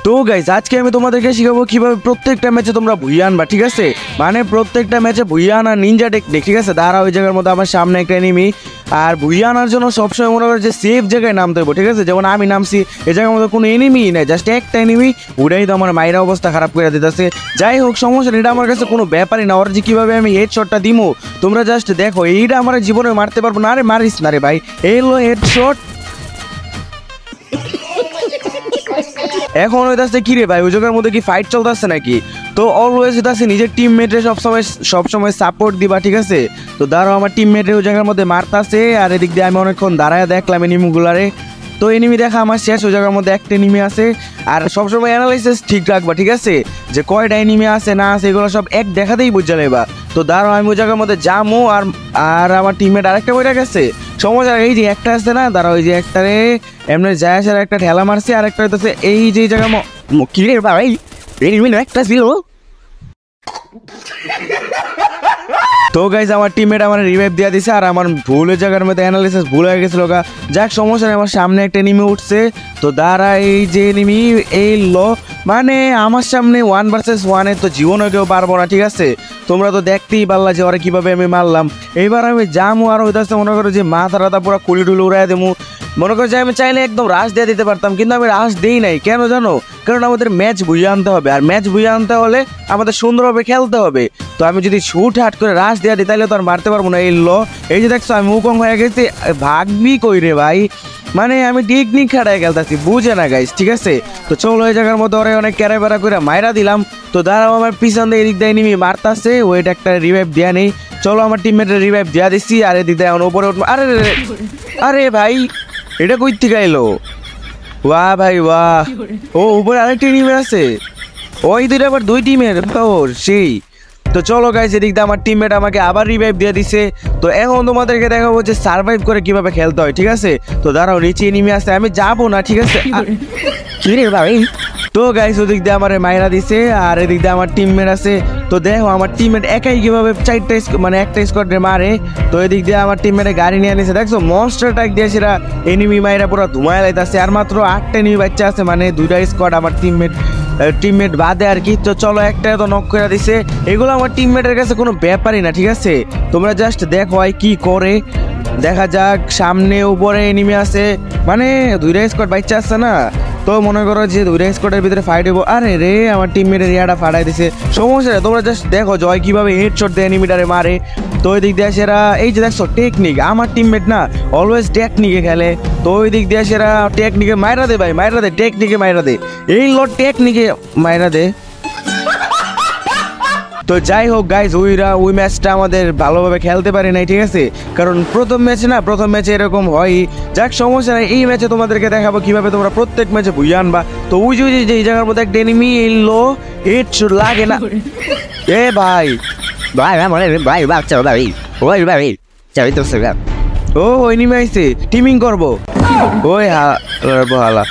তো গাইস আজকে আমি তোমাদেরকে শিখাবো কিভাবে প্রত্যেকটা ম্যাচে তোমরা ভুইয়া আনবা, ঠিক আছে? মানে প্রত্যেকটা ম্যাচে ভুইয়া আনা নিনজা টেকনিক, ঠিক আছে? দাঁড়া, ওই জায়গার মধ্যে আমার সামনে একটা এনিমি, আর ভুইয়া আনার জন্য সবসময় মনে করো যে সেফ জায়গায় নামতে হবে, ঠিক আছে? যেমন আমি নামছি এই জায়গার মধ্যে কোনো এনিমি নেই, জাস্ট একটা এনিমি, ওটাই তো আমার মাইরা অবস্থা খারাপ করে দিতেছে। যাই হোক, সমস্যা এটা আমার কাছে কোনো ব্যাপারই না। ওর যে কীভাবে আমি হেডশটটা দিমো তোমরা জাস্ট দেখো, এইটা আমার জীবনে মারতে পারবো না। আরে মারিস না রে ভাই, এই হলো হেডশট। এখন হইতাছে কি রে ভাই, ওই জায়গার মধ্যে কি ফাইট চলতেছে নাকি? তো অলওয়েজ হইতাছে নিজের টিমমেটে সবসময় সাপোর্ট দিবা, ঠিক আছে? তো দাঁড়াও, আমার টিমমেটে ওই জায়গার মধ্যে মারতাছে, আর এদিক দিয়ে আমি অনেকক্ষণ দাঁড়ায় দেখলাম এনিমিগুলারে। তো এনিমি দেখা আমার শেষ, ওই জায়গার মধ্যে একটা এনিমি আছে। আর সবসময় অ্যানালাইসিস ঠিক রাখবা, ঠিক আছে? যে কয়টা এনিমি আছে না আছে এগুলো সব এক দেখাতেই বুঝে নেবা। তো দাঁড়াও, আমি ওই জায়গার মধ্যে যামো, আর আমার টিমমেট আরেকটা বইটা গেছে। সমস্যা এই যে একটা আছে না, দাঁড়াও, ওই যে একটারে এমনি যায় আসার একটা ঠেলা মারছে, আর একটা হইতেছে এই যে জায়গা কি রে ভাই, একটা ছিল। তো গাইজ আমার টিমমেট আমার রিভাইভ দিয়ে দিছে, আর আমার ভুলের জায়গার মধ্যে অ্যানালিসিস ভুল হয়ে গেছিল গা। যাক, সমস্যা নেই, আমার সামনে একটা এনিমি উঠছে। তো দাঁড়া, এই যে এনিমি এই মানে আমার সামনে 1 vs 1 তো জীবনও কেউ পারবো না, ঠিক আছে? তোমরা তো দেখতেই পারলা যে ওরা কীভাবে আমি মারলাম। এইবার আমি যামু, আর হইতাছে মনে করো যে মাথা রাতা পুরো কুলি টুলি উড়াই দেবো। মনে করো যে আমি চাইলে একদম রাশ দিয়ে দিতে পারতাম, কিন্তু আমি রাশ দিই নাই। কেন জানো? কারণ আমাদের ম্যাচ বুঝে আনতে হবে, আর ম্যাচ বুঝে আনতে হলে আমাদের সুন্দরভাবে খেলতে হবে। তো আমি যদি শুট হাট করে রাশ দিয়ে দিই তাহলে তো আর মারতে পারবো না। এই যে দেখছো আমি মুখং হয়ে গেছি, ভাগবি কই রে ভাই? মানে আমি টেকনিক খাটাই খেলতেছি, বুঝে না গাইস, ঠিক আছে? তো চলো, ওই জায়গার মধ্যে ওরা অনেক ক্যারা বেড়া করে মাইরা দিলাম। তো দাঁড়াও, আমার পিছন দিয়ে এদিক দিয়ে এনিমি মারতাছে, ওইটা একটা রিভাইভ দেওয়া নেই। চলো, আমার টিমমেটের রিভাইভ দেওয়া দিচ্ছি, আর এদিক দিয়ে এখন উপরে উঠবো। আরে আরে ভাই, এটা কই থেকে এলো? বাহ ভাই বাহ, ও উপরে আরেকটা টিমের আছে, ওই দুইটা আবার 2 টিমের। ওর সেই। তো চলো গাইস, এদিক দিয়ে আমার টিমমেট আমাকে আবার রিভাইভ দিয়ে দিছে। তো এখন তোমাদেরকে দেখাবো যে সার্ভাইভ করে কিভাবে খেলতে হয়, ঠিক আছে? তো দাঁড়াও, নিচে এনিমি আছে, আমি যাবো না, ঠিক আছে? কি রে ভাই? তো গাইস ওদিক দিয়ে আমার মাইরা দিছে, আর এদিক দিয়ে আমার টিমমেট আছে। তো দেখো আমার টিমমেট একাই কিভাবে একটা স্কোয়াডে মারে। তো এদিক দিয়ে আমার টিমমেটে গাড়ি নিয়ে নিছে, দেখছো? মনস্টার ট্যাগ দিয়ে সেরা এনিমি মাইরা পুরো ধুমায় লাইতাছে। আর মাত্র 8টা এনিমি বাচ্চা আছে, মানে 2টা স্কোয়াড আমার টিমমেট বাদে আর কি। তো চলো, একটা তো নক করে দিছে। এগুলো আমার টিমমেটের কাছে কোনো ব্যাপারই না, ঠিক আছে? তোমরা জাস্ট দেখো ভাই কি করে, দেখা যাক। সামনে উপরে এনিমি আছে, মানে 2টা স্কোয়াড বাচ্চা আছে না। তো মনে করো যে 2টা স্কোয়াডের ভিতরে ফাইট হবো। আরে রে, আমার টিমমেটের রিয়াটা ফাটাই দিছে। সমস্যা নেই, তোমরা জাস্ট দেখো জয় কিভাবে হেডশট দিয়ে এনিমিটারে মারে। তো ওই দিক দিয়ে সেরা, এই যে দেখছো টেকনিক, আমার টিমমেট না অলওয়েজ টেকনিকে খেলে। তো ওই দিক দিয়ে সেরা টেকনিকে মাইরা দে ভাই, মাইরা দে, টেকনিকে মাইরা দে, এই টেকনিকে মাইরা দে। তো যাই হোক গাইজ, ওই ম্যাচটা আমাদের ভালোভাবে খেলতে পারি নাই, ঠিক আছে? কারণ প্রথম ম্যাচে এরকম হয়। যাক, সমস্যা নাই, এই ম্যাচে তোমাদেরকে দেখাবো কিভাবে তোমরা প্রত্যেক ম্যাচে ভুইয়া আনবা। তো ওই যে এই জায়গার মধ্যে একটা এনিমি এলো, হেডশট লাগে না। এ ভাই ভাই ভাই বাচ্চা ভাই, ওই ভাই চাবি তো সেটা। ও এনিমি আইছে, টিমিং করবো। ওই হালা।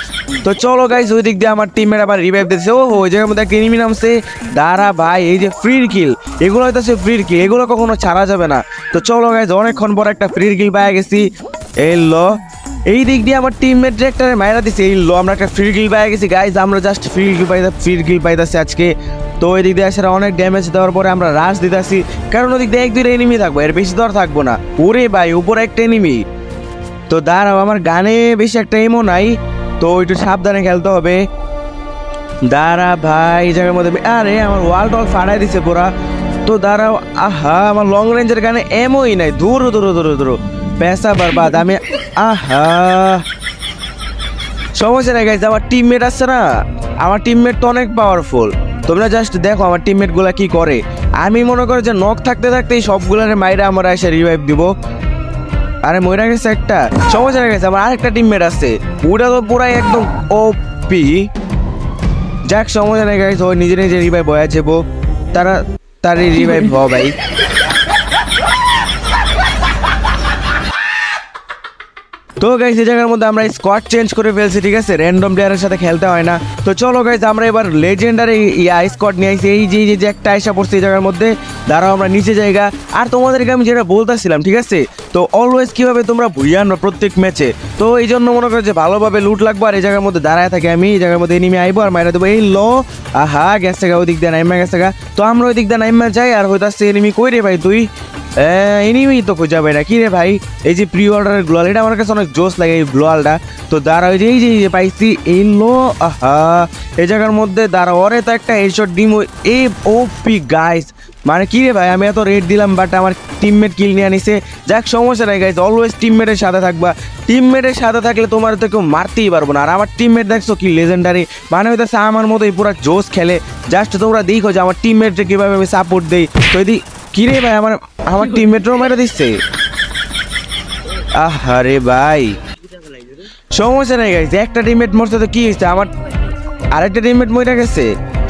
তো চলো গাইস, ওই দিক দিয়ে আমার টিমের আবার রিভাইভ দিচ্ছে। ওই জায়গার মধ্যে একটা এনিমি নামছে। দাঁড়া ভাই, এই যে ফ্রি কিল, এগুলো হইতেছে ফ্রি কিল, এগুলো কখনো ছাড়া যাবে না। তো চলো গাইস, অনেকক্ষণ পর একটা ফ্রি কিল পাই গেছি। এই দিক দিয়ে আমার টিমমেট একটা মাইরা দিছে। আমরা একটা ফ্রি কিল পাই গেছি গাইস। আমরা জাস্ট ফ্রি কিল পাইতাছি আজকে। তো ওই দিক দিয়ে আসলে অনেক ড্যামেজ দেওয়ার পরে আমরা রাশ দিতেছি, কারণ ওই দিক দিয়ে 1-2টা এনিমি থাকবো, এর বেশি তো আর থাকবো না। ওরে ভাই, উপরে একটা এনিমি। তো দাঁড়াও, আমার গানে বেশি একটা এমও নাই, তো একটু সাবধানে খেলতে হবে। দাঁড়া ভাই, এই জায়গার মধ্যে আরে আমার ওয়াল টল ফাটাই দিছে পুরা। তো দাঁড়াও, আহা, আমার লং রেঞ্জের গানে এমওই নাই, দূর পেশা বরবাদ। আমি আহা, সমস্যা নাই গাইজ, আমার টিমমেট আছে না, আমার টিমমেট তো অনেক পাওয়ারফুল। তোমরা জাস্ট দেখো আমার টিমমেট গুলা কি করে। আমি মনে করো যে নক থাকতে থাকতেই সবগুলারে মাইরা আমরা এসে রিভাইভ দিব। আরে মইরা গেছে একটা, সমস্যা হয়ে গেছে। আমার আরেকটা টিমমেট আছে, ওটা তো পুরাই একদম ওপি। যাক, সমস্যা নেই গাইস, ওই নিজে রিভাইভ হয়ে যাবো। তারই রিভাইভ হ ভাই। তো গাইস এই জায়গার মধ্যে আমরা স্কোয়াড চেঞ্জ করে ফেলছি, ঠিক আছে, র্যান্ডম প্লেয়ারের সাথে খেলতে হয় না। তো চলো গাইস আমরা এবার লেজেন্ডারি স্কোয়াড নিয়ে আইছি। এই যে একটা আইসা পড়ছে এই জায়গার মধ্যে, দাঁড়াও আমরা নিচে জায়গা। আর তোমাদেরকে আমি যেটা বলতেছিলাম, ঠিক আছে, তো অলওয়েজ কিভাবে তোমরা ভুইয়া আনবা প্রত্যেক ম্যাচে, তো এই জন্য মনে করো যে ভালোভাবে লুট লাগবো। আর এই জায়গার মধ্যে দাঁড়ায় থাকি আমি, এই জায়গার মধ্যে এনিমি আইবো আর মাইরা দেবো। এই ল আহা গেছে গা, ওই দিক দিয়ে নাইমা গেছে গা। তো আমরা ওই দিক দিয়ে নাইমা যাই আর হইতাছে এনিমি কই রে ভাই তুই, এনিমি তো খুঁজা পাই না কি রে ভাই। এই যে প্রি অর্ডারের গ্লোয়াল, এটা আমার কাছে অনেক জোস লাগে এই গ্লোয়ালটা। তো দাঁড়া ওই যে এই যে পাইছি এই লো, আহা এই জায়গার মধ্যে দাঁড়া, ওরে তো একটা হেডশট ডিম এই ওপি গাইস। মানে কি রে ভাই, আমি এত রেট দিলাম বাট আমার টিমমেট কিল নিয়ে আনিছে। যাক সমস্যা নাই গাইস, অলওয়েজ টিমমেটের সাথে থাকবা। টিমমেটের সাথে থাকলে তোমার তো কেউ মারতেই পারবো না। আর আমার টিমমেট দেখছো কি লেজেন্ডারি, মানে হইতেছে আমার মতোই পুরো জোস খেলে। জাস্ট তোমরা দেখো যে আমার টিমমেটকে কিভাবে আমি সাপোর্ট দেই। তো এদি কি রে ভাই, আমার টিমমেটও মেরে দিচ্ছে। আরে ভাই সমস্যা নেই গাইস, একটা টিমমেট মরছে তো কি হয়েছে, আমার আরেকটা টিমমেট মরে গেছে,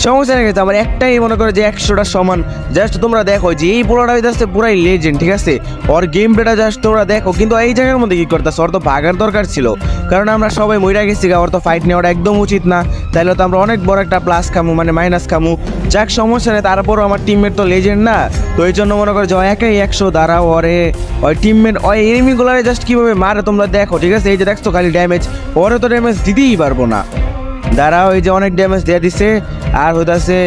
সমস্যা নেই গেছে। আমার একটাই মনে করো যে 100টা সমান। জাস্ট তোমরা দেখো যে এই পোলাটা হইতেছে পুরাই লেজেন্ড, ঠিক আছে, ওর গেম প্লেটা জাস্ট তোমরা দেখো। কিন্তু এই জায়গার মধ্যে কি করতেছে, ওর তো ভাগার দরকার ছিল, কারণ আমরা সবাই মরে গেছি, ওর তো ফাইট নেওয়াটা একদম উচিত না। তাইলে তো আমরা অনেক বড় একটা প্লাস খামু, মানে মাইনাস খামু। যাক সমস্যা নেই, তারপরও আমার টিমমেট তো লেজেন্ড না, তো এই জন্য মনে করো যে একাই 100 দাঁড়াও। ওরে ওই টিমমেট ওই এনিমিগুলারে জাস্ট কিভাবে মারে তোমরা দেখো, ঠিক আছে। এই যে দেখছো খালি ড্যামেজ, ওরে তো ড্যামেজ দিতেই পারবো না। দাঁড়াও এই যে অনেক ড্যামেজ দিয়ে দিছে। আর হইতাছে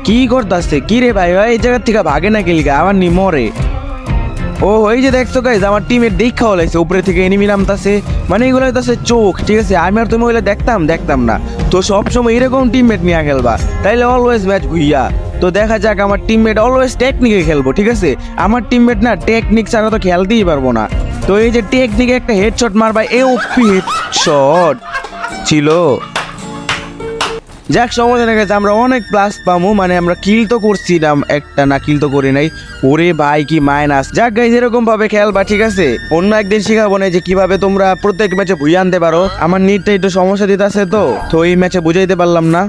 কি করতেছে কি রে ভাই, এই জায়গার থেকে ভাগে না গেলি আমার নি মরে। ও এই যে দেখছো গাইজ আমার টিমের দেখা হলাইছে, উপরে থেকে এনিমি নামতাছে, মানে এগুলো হইতাছে চোখ, ঠিক আছে। আমি আর তুমি ওইগুলো দেখতাম না। তো সবসময় এরকম টিমমেট নিয়ে খেলবা, তাইলে অলওয়েজ ম্যাচ ভুইয়া। তো দেখা যাক, আমার টিমমেট অলওয়েজ টেকনিকে খেলবো, ঠিক আছে। আমার টিমমেট না টেকনিক ছাড়া তো খেলতেই পারবো না। তো এই যে টেকনিকে একটা হেডশট মারবা, এ ওপি হেডশট ছিল। যাক সমস্যা না গেছে, আমরা অনেক প্লাস পামু, মানে আমরা কিল তো করছিলাম একটা, না কিল তো করি নাই। ওরে ভাই কি মাইনাস। যাক গাইজ এরকম ভাবে খেলবা, ঠিক আছে। অন্য একদিন শিখাবো না যে কিভাবে তোমরা প্রত্যেক ম্যাচে ভুইয়া আনতে পারো। আমার নিটটা একটু সমস্যা দিতে আছে, তো এই ম্যাচে বুঝাইতে পারলাম না।